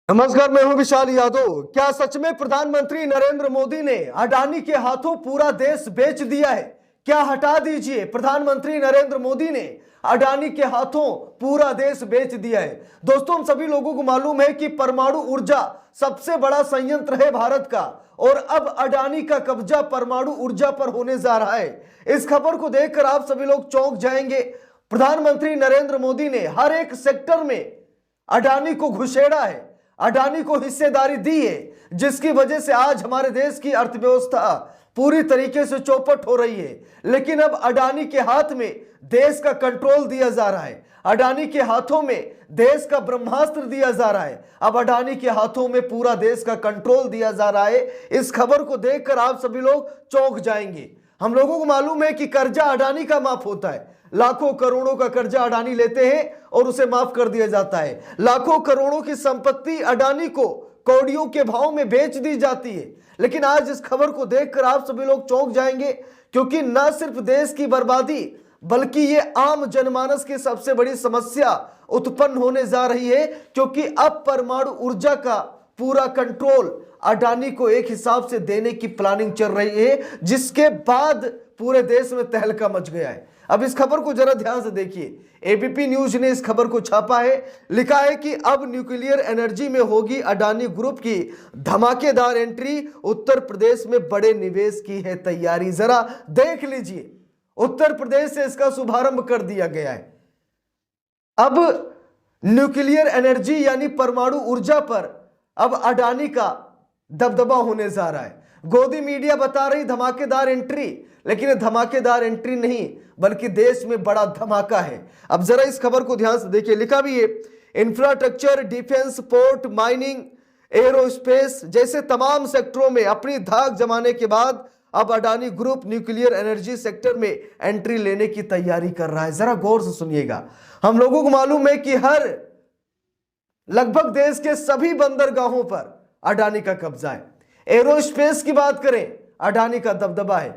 नमस्कार, मैं हूं विशाल यादव। क्या सच में प्रधानमंत्री नरेंद्र मोदी ने अडानी के हाथों पूरा देश बेच दिया है? क्या हटा दीजिए, प्रधानमंत्री नरेंद्र मोदी ने अडानी के हाथों पूरा देश बेच दिया है। दोस्तों, हम सभी लोगों को मालूम है कि परमाणु ऊर्जा सबसे बड़ा संयंत्र है भारत का, और अब अडानी का कब्जा परमाणु ऊर्जा पर होने जा रहा है। इस खबर को देखकर आप सभी लोग चौंक जाएंगे। प्रधानमंत्री नरेंद्र मोदी ने हर एक सेक्टर में अडानी को घुसेड़ा है, अडानी को हिस्सेदारी दी है, जिसकी वजह से आज हमारे देश की अर्थव्यवस्था पूरी तरीके से चौपट हो रही है। लेकिन अब अडानी के हाथ में देश का कंट्रोल दिया जा रहा है, अडानी के हाथों में देश का ब्रह्मास्त्र दिया जा रहा है। अब अडानी के हाथों में पूरा देश का कंट्रोल दिया जा रहा है। इस खबर को देखकर आप सभी लोग चौंक जाएंगे। हम लोगों को मालूम है कि कर्जा अडानी का माफ होता है। लाखों करोड़ों का कर्जा अडानी लेते हैं और उसे माफ कर दिया जाता है। लाखों करोड़ों की संपत्ति अडानी को कौड़ियों के भाव में बेच दी जाती है। लेकिन आज इस खबर को देखकर आप सभी लोग चौंक जाएंगे, क्योंकि न सिर्फ देश की बर्बादी बल्कि ये आम जनमानस की सबसे बड़ी समस्या उत्पन्न होने जा रही है। क्योंकि अब परमाणु ऊर्जा का पूरा कंट्रोल अडानी को एक हिसाब से देने की प्लानिंग चल रही है, जिसके बाद पूरे देश में तहलका मच गया है। अब इस खबर को जरा ध्यान से देखिए। एबीपी न्यूज ने इस खबर को छापा है। लिखा है कि अब न्यूक्लियर एनर्जी में होगी अडानी ग्रुप की धमाकेदार एंट्री, उत्तर प्रदेश में बड़े निवेश की है तैयारी। जरा देख लीजिए, उत्तर प्रदेश से इसका शुभारंभ कर दिया गया है। अब न्यूक्लियर एनर्जी यानी परमाणु ऊर्जा पर अब अडानी का दबदबा होने जा रहा है। गोदी मीडिया बता रही धमाकेदार एंट्री, लेकिन धमाकेदार एंट्री नहीं बल्कि देश में बड़ा धमाका है। अब जरा इस खबर को ध्यान से देखिए। लिखा भी है, infrastructure, defence, port, mining, aerospace जैसे तमाम सेक्टरों में अपनी धाक जमाने के बाद अब Adani group nuclear energy sector में एंट्री लेने की तैयारी कर रहा है। जरा गौर से सुनिएगा। हम लोगों को मालूम है कि हर लगभग देश के सभी बंदरगाहों पर अडानी का कब्जा है। एरोस्पेस की बात करें, अडानी का दबदबा है।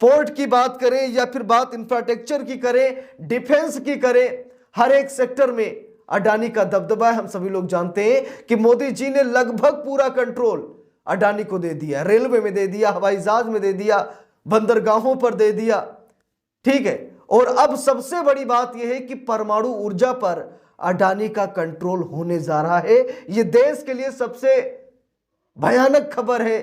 पोर्ट की बात करें या फिर बात इंफ्रास्ट्रक्चर की करें, डिफेंस की करें, हर एक सेक्टर में अडानी का दबदबा है। हम सभी लोग जानते हैं कि मोदी जी ने लगभग पूरा कंट्रोल अडानी को दे दिया। रेलवे में दे दिया, हवाई जहाज में दे दिया, बंदरगाहों पर दे दिया, ठीक है। और अब सबसे बड़ी बात यह है कि परमाणु ऊर्जा पर अडानी का कंट्रोल होने जा रहा है। यह देश के लिए सबसे भयानक खबर है,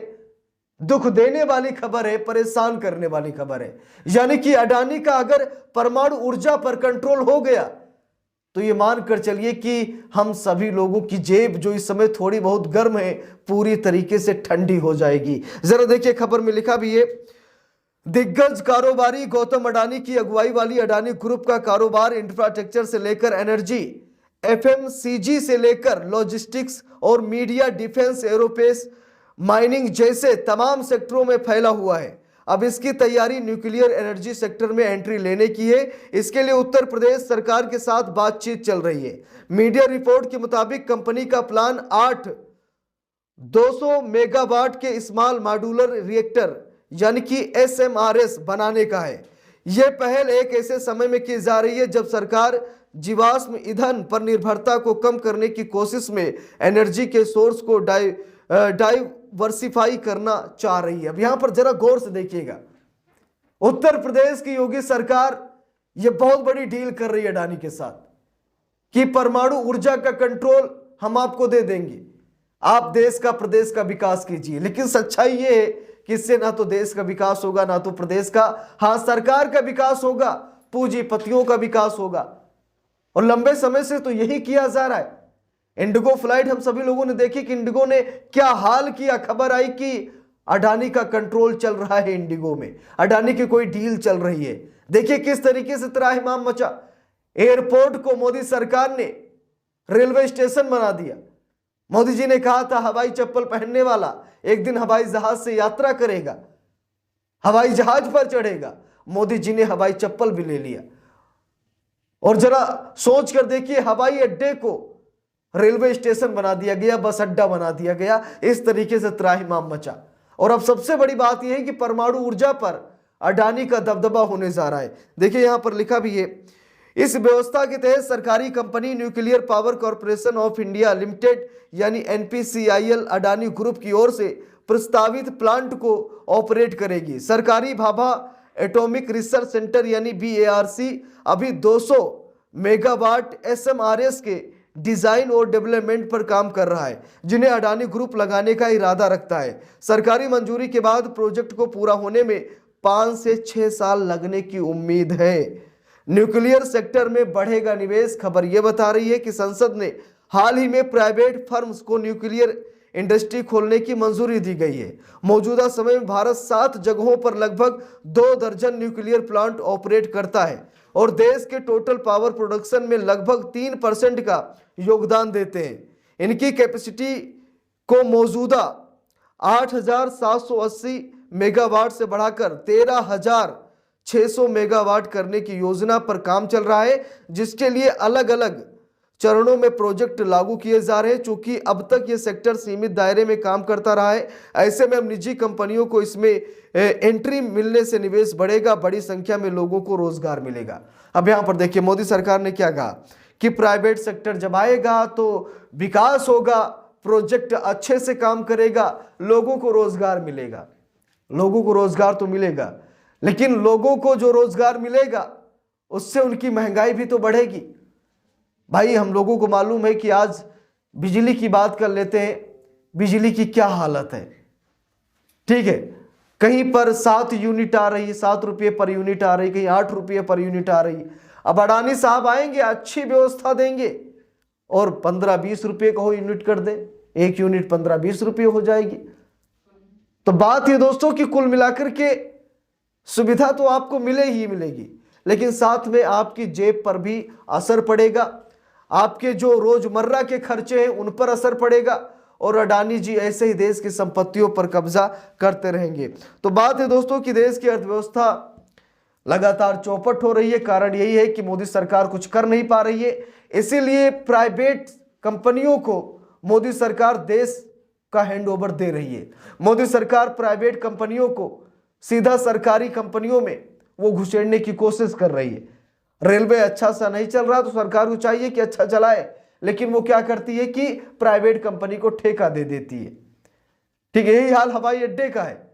दुख देने वाली खबर है, परेशान करने वाली खबर है। यानी कि अडानी का अगर परमाणु ऊर्जा पर कंट्रोल हो गया तो ये मानकर चलिए कि हम सभी लोगों की जेब जो इस समय थोड़ी बहुत गर्म है पूरी तरीके से ठंडी हो जाएगी। जरा देखिए, खबर में लिखा भी है, दिग्गज कारोबारी गौतम अडानी की अगुवाई वाली अडानी ग्रुप का कारोबार इंफ्रास्ट्रक्चर से लेकर एनर्जी, एफएमसीजी से लेकर लॉजिस्टिक्स और मीडिया, डिफेंस, एरोस्पेस, माइनिंग जैसे तमाम सेक्टरों में फैला हुआ है। अब इसकी तैयारी न्यूक्लियर एनर्जी सेक्टर में एंट्री लेने की है। इसके लिए उत्तर प्रदेश सरकार के साथ बातचीत चल रही है। मीडिया रिपोर्ट के मुताबिक कंपनी का प्लान 8 200 मेगावाट के स्मॉल मॉड्यूलर रिएक्टर यानी कि एसएमआरएस बनाने का है। यह पहल एक ऐसे समय में की जा रही है जब सरकार जीवाश्म ईंधन पर निर्भरता को कम करने की कोशिश में एनर्जी के सोर्स को डाइवर्सिफाई करना चाह रही है। अब यहां पर जरा गौर से देखिएगा, उत्तर प्रदेश की योगी सरकार यह बहुत बड़ी डील कर रही है अडानी के साथ कि परमाणु ऊर्जा का कंट्रोल हम आपको दे देंगे, आप देश का प्रदेश का विकास कीजिए। लेकिन सच्चाई यह है कि इससे ना तो देश का विकास होगा ना तो प्रदेश का, हाँ सरकार का विकास होगा, पूंजीपतियों का विकास होगा। और लंबे समय से तो यही किया जा रहा है। इंडिगो फ्लाइट हम सभी लोगों ने देखी कि इंडिगो ने क्या हाल किया। खबर आई कि अडानी का कंट्रोल चल रहा है इंडिगो में, अडानी की कोई डील चल रही है। देखिए किस तरीके से त्राहिमाम मचा। एयरपोर्ट को मोदी सरकार ने रेलवे स्टेशन बना दिया। मोदी जी ने कहा था हवाई चप्पल पहनने वाला एक दिन हवाई जहाज से यात्रा करेगा, हवाई जहाज पर चढ़ेगा। मोदी जी ने हवाई चप्पल भी ले लिया। और जरा सोच कर देखिए, हवाई अड्डे को रेलवे स्टेशन बना दिया गया, बस अड्डा बना दिया गया। इस तरीके से त्राहिमाम मचा। और अब सबसे बड़ी बात यह है कि परमाणु ऊर्जा पर अडानी का दबदबा होने जा रहा है। देखिए यहां पर लिखा भी है, इस व्यवस्था के तहत सरकारी company nuclear power corporation of India limited यानी एनपीसीआईएल अडानी ग्रुप की ओर से प्रस्तावित प्लांट को ऑपरेट करेगी। सरकारी भाभा एटॉमिक रिसर्च सेंटर यानी बीएआरसी अभी 200 मेगावाट एसएमआरएस के डिजाइन और डेवलपमेंट पर काम कर रहा है, जिन्हें अडानी ग्रुप लगाने का इरादा रखता है। सरकारी मंजूरी के बाद प्रोजेक्ट को पूरा होने में 5 से 6 साल लगने की उम्मीद है। न्यूक्लियर सेक्टर में बढ़ेगा निवेश। खबर यह बता रही है कि संसद ने हाल ही में प्राइवेट फर्म्स को न्यूक्लियर इंडस्ट्री खोलने की मंजूरी दी गई है। मौजूदा समय में भारत 7 जगहों पर लगभग 2 दर्जन न्यूक्लियर प्लांट ऑपरेट करता है और देश के टोटल पावर प्रोडक्शन में लगभग 3% का योगदान देते हैं। इनकी कैपेसिटी को मौजूदा 8,780 मेगावाट से बढ़ाकर 13,600 मेगावाट करने की योजना पर काम चल रहा है, जिसके लिए अलग अलग चरणों में प्रोजेक्ट लागू किए जा रहे हैं। चूंकि अब तक ये सेक्टर सीमित दायरे में काम करता रहा है, ऐसे में अब निजी कंपनियों को इसमें एंट्री मिलने से निवेश बढ़ेगा, बड़ी संख्या में लोगों को रोजगार मिलेगा। अब यहाँ पर देखिए मोदी सरकार ने क्या कहा कि प्राइवेट सेक्टर जब आएगा तो विकास होगा, प्रोजेक्ट अच्छे से काम करेगा, लोगों को रोजगार मिलेगा। लोगों को रोजगार तो मिलेगा, लेकिन लोगों को जो रोजगार मिलेगा उससे उनकी महंगाई भी तो बढ़ेगी। भाई हम लोगों को मालूम है कि आज बिजली की बात कर लेते हैं, बिजली की क्या हालत है। ठीक है, कहीं पर 7 यूनिट आ रही है, 7 रुपये पर यूनिट आ रही, कहीं 8 रुपये पर यूनिट आ रही। अब अडानी साहब आएंगे, अच्छी व्यवस्था देंगे और 15-20 रुपये का हो यूनिट कर दें, एक यूनिट 15-20 रुपये हो जाएगी। तो बात ये दोस्तों कि कुल मिलाकर के सुविधा तो आपको मिले ही मिलेगी, लेकिन साथ में आपकी जेब पर भी असर पड़ेगा, आपके जो रोजमर्रा के खर्चे हैं उन पर असर पड़ेगा और अडानी जी ऐसे ही देश की संपत्तियों पर कब्जा करते रहेंगे। तो बात है दोस्तों कि देश की अर्थव्यवस्था लगातार चौपट हो रही है। कारण यही है कि मोदी सरकार कुछ कर नहीं पा रही है, इसीलिए प्राइवेट कंपनियों को मोदी सरकार देश का हैंडओवर दे रही है। मोदी सरकार प्राइवेट कंपनियों को सीधा सरकारी कंपनियों में वो घुसेड़ने की कोशिश कर रही है। रेलवे अच्छा सा नहीं चल रहा तो सरकार को चाहिए कि अच्छा चलाए, लेकिन वो क्या करती है कि प्राइवेट कंपनी को ठेका दे देती है। ठीक है, यही हाल हवाई अड्डे का है।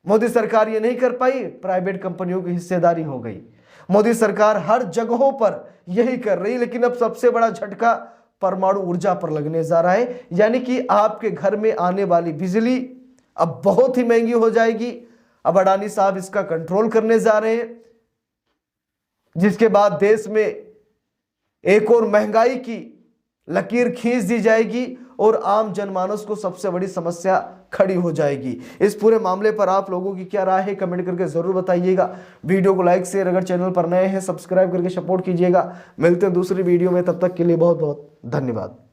मोदी सरकार ये नहीं कर पाई, प्राइवेट कंपनियों की हिस्सेदारी हो गई। मोदी सरकार हर जगहों पर यही कर रही, लेकिन अब सबसे बड़ा झटका परमाणु ऊर्जा पर लगने जा रहा है। यानी कि आपके घर में आने वाली बिजली अब बहुत ही महंगी हो जाएगी। अब अडानी साहब इसका कंट्रोल करने जा रहे हैं, जिसके बाद देश में एक और महंगाई की लकीर खींच दी जाएगी और आम जनमानस को सबसे बड़ी समस्या खड़ी हो जाएगी। इस पूरे मामले पर आप लोगों की क्या राय है, कमेंट करके जरूर बताइएगा। वीडियो को लाइक शेयर, अगर चैनल पर नए हैं सब्सक्राइब करके सपोर्ट कीजिएगा। मिलते हैं दूसरी वीडियो में, तब तक के लिए बहुत बहुत धन्यवाद।